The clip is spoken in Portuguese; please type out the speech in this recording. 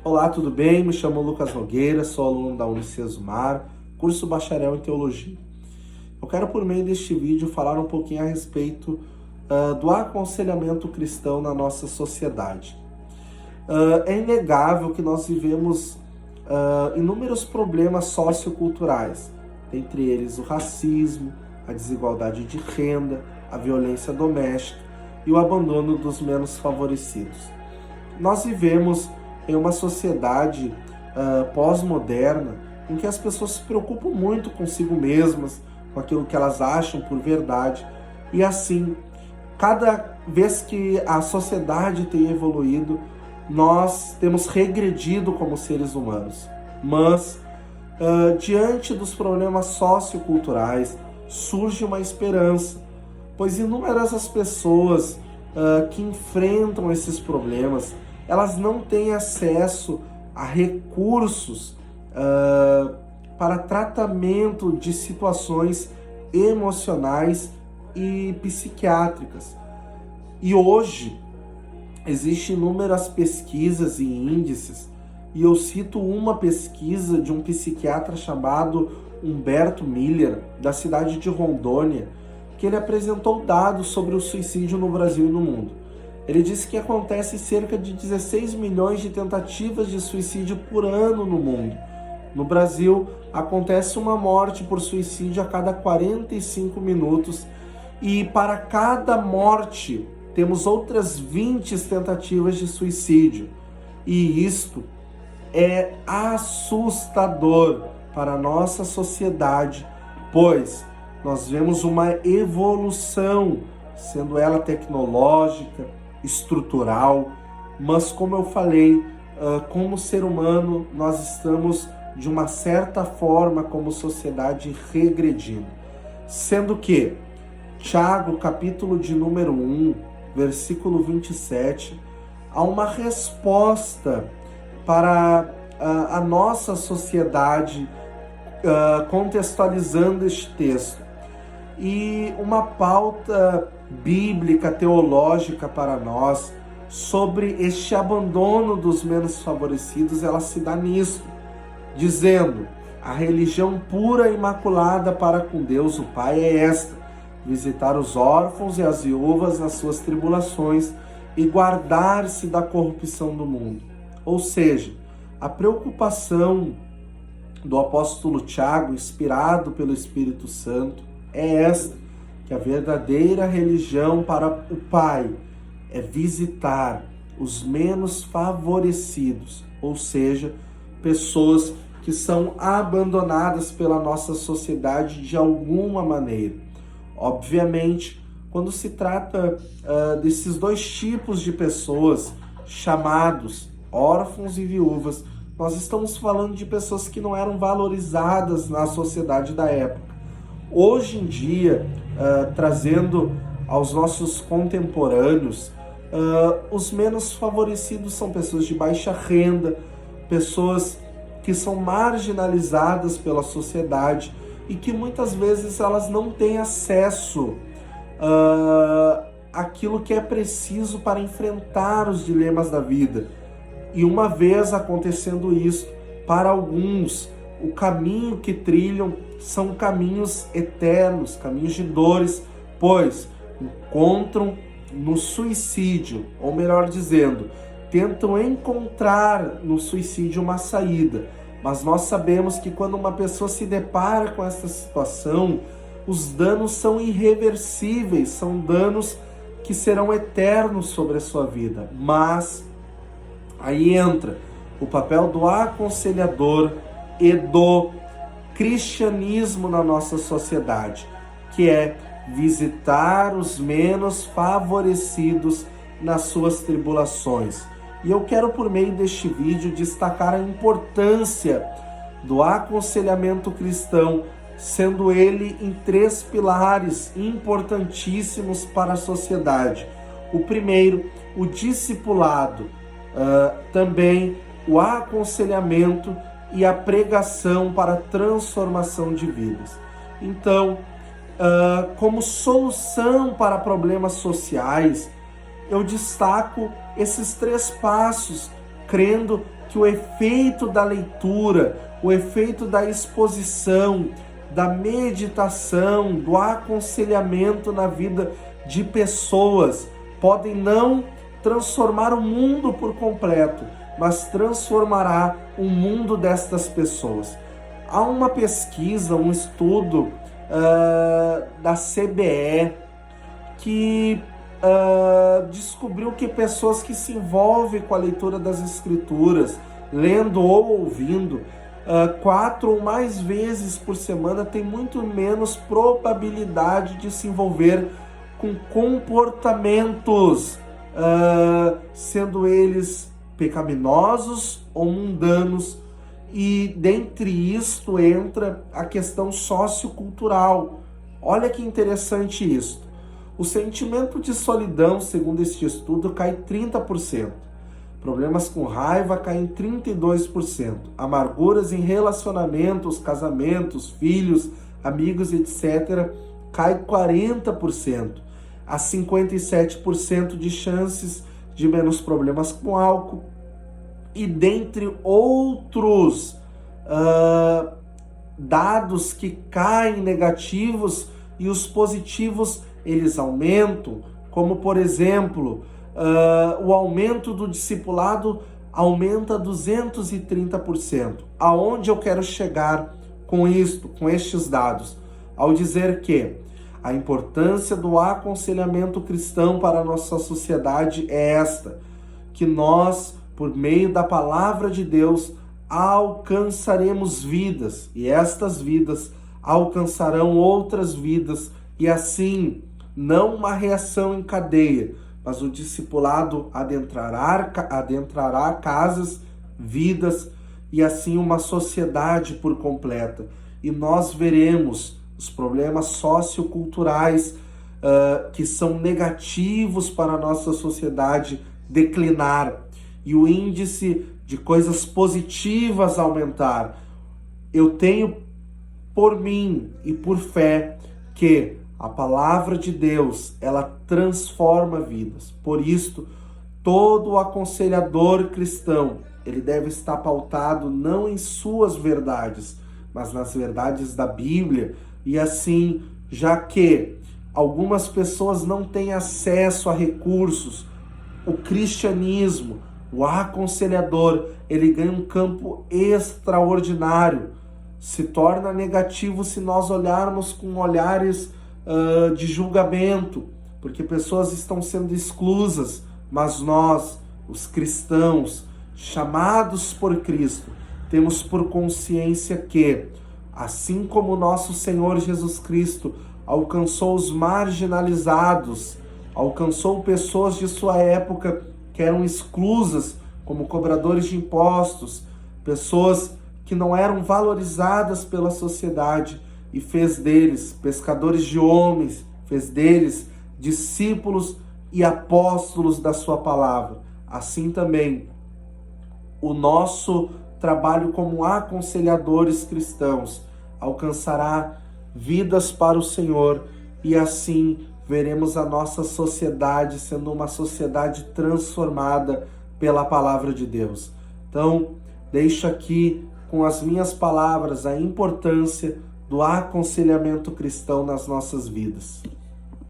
Olá, tudo bem? Me chamo Lucas Nogueira, sou aluno da Unicesumar, curso Bacharel em Teologia. Eu quero, por meio deste vídeo, falar um pouquinho a respeito do aconselhamento cristão na nossa sociedade. É inegável que nós vivemos inúmeros problemas socioculturais, dentre eles o racismo, a desigualdade de renda, a violência doméstica e o abandono dos menos favorecidos. Nós vivemos em uma sociedade pós-moderna em que as pessoas se preocupam muito consigo mesmas, com aquilo que elas acham por verdade, e assim, cada vez que a sociedade tem evoluído, nós temos regredido como seres humanos. Mas, diante dos problemas socioculturais, surge uma esperança, pois inúmeras as pessoas que enfrentam esses problemas, elas não têm acesso a recursos para tratamento de situações emocionais e psiquiátricas. E hoje, existem inúmeras pesquisas e índices, e eu cito uma pesquisa de um psiquiatra chamado Humberto Miller, da cidade de Rondônia, que ele apresentou dados sobre o suicídio no Brasil e no mundo. Ele disse que acontece cerca de 16 milhões de tentativas de suicídio por ano no mundo. No Brasil, acontece uma morte por suicídio a cada 45 minutos e para cada morte temos outras 20 tentativas de suicídio. E isto é assustador para a nossa sociedade, pois nós vemos uma evolução, sendo ela tecnológica, estrutural, mas como eu falei, como ser humano, nós estamos de uma certa forma como sociedade regredindo. Sendo que Tiago, capítulo de número 1, versículo 27, há uma resposta para a nossa sociedade contextualizando este texto. E uma pauta bíblica, teológica para nós sobre este abandono dos menos favorecidos, ela se dá nisso, dizendo: a religião pura e imaculada para com Deus o Pai é esta: visitar os órfãos e as viúvas nas suas tribulações e guardar-se da corrupção do mundo. Ou seja, a preocupação do apóstolo Tiago, inspirado pelo Espírito Santo, é esta: que a verdadeira religião para o Pai é visitar os menos favorecidos, ou seja, pessoas que são abandonadas pela nossa sociedade de alguma maneira. Obviamente, quando se trata desses dois tipos de pessoas, chamados órfãos e viúvas, nós estamos falando de pessoas que não eram valorizadas na sociedade da época. Hoje em dia, trazendo aos nossos contemporâneos, os menos favorecidos são pessoas de baixa renda, pessoas que são marginalizadas pela sociedade e que muitas vezes elas não têm acesso àquilo que é preciso para enfrentar os dilemas da vida. E uma vez acontecendo isso, para alguns, o caminho que trilham são caminhos eternos, caminhos de dores, pois encontram no suicídio, ou melhor dizendo, tentam encontrar no suicídio uma saída. Mas nós sabemos que quando uma pessoa se depara com essa situação, os danos são irreversíveis, são danos que serão eternos sobre a sua vida. Mas aí entra o papel do aconselhador e do cristianismo na nossa sociedade, que é visitar os menos favorecidos nas suas tribulações. E eu quero, por meio deste vídeo, destacar a importância do aconselhamento cristão, sendo ele em 3 pilares importantíssimos para a sociedade. O primeiro, o discipulado, também o aconselhamento e a pregação para a transformação de vidas. Então, como solução para problemas sociais, eu destaco esses 3 passos crendo que o efeito da leitura, o efeito da exposição, da meditação, do aconselhamento na vida de pessoas podem não transformar o mundo por completo, mas transformará o mundo destas pessoas. Há uma pesquisa, um estudo da CBE que descobriu que pessoas que se envolvem com a leitura das Escrituras, lendo ou ouvindo, 4 ou mais vezes por semana tem muito menos probabilidade de se envolver com comportamentos, sendo eles pecaminosos ou mundanos, e dentre isto entra a questão sociocultural. Olha que interessante isso. O sentimento de solidão, segundo este estudo, cai 30%. Problemas com raiva caem 32%. Amarguras em relacionamentos, casamentos, filhos, amigos, etc., cai 40%. Há 57% de chances de menos problemas com álcool. E dentre outros dados que caem negativos e os positivos eles aumentam, como por exemplo, o aumento do discipulado aumenta 230%. Aonde eu quero chegar com isto, com estes dados? Ao dizer que a importância do aconselhamento cristão para a nossa sociedade é esta, que nós, por meio da palavra de Deus, alcançaremos vidas, e estas vidas alcançarão outras vidas, e assim, não uma reação em cadeia, mas o discipulado adentrará casas, vidas, e assim uma sociedade por completa. E nós veremos os problemas socioculturais que são negativos para a nossa sociedade declinar, e o índice de coisas positivas aumentar. Eu tenho por mim e por fé que a palavra de Deus, ela transforma vidas. Por isto, todo aconselhador cristão, ele deve estar pautado não em suas verdades, mas nas verdades da Bíblia. E assim, já que algumas pessoas não têm acesso a recursos, o cristianismo, o aconselhador, ele ganha um campo extraordinário. Se torna negativo se nós olharmos com olhares de julgamento, porque pessoas estão sendo exclusas, mas nós, os cristãos, chamados por Cristo, temos por consciência que, assim como o nosso Senhor Jesus Cristo alcançou os marginalizados, alcançou pessoas de sua época que eram exclusas, como cobradores de impostos, pessoas que não eram valorizadas pela sociedade, e fez deles pescadores de homens, fez deles discípulos e apóstolos da sua palavra. Assim também, o nosso trabalho como aconselhadores cristãos alcançará vidas para o Senhor, e assim veremos a nossa sociedade sendo uma sociedade transformada pela palavra de Deus. Então, deixo aqui com as minhas palavras a importância do aconselhamento cristão nas nossas vidas.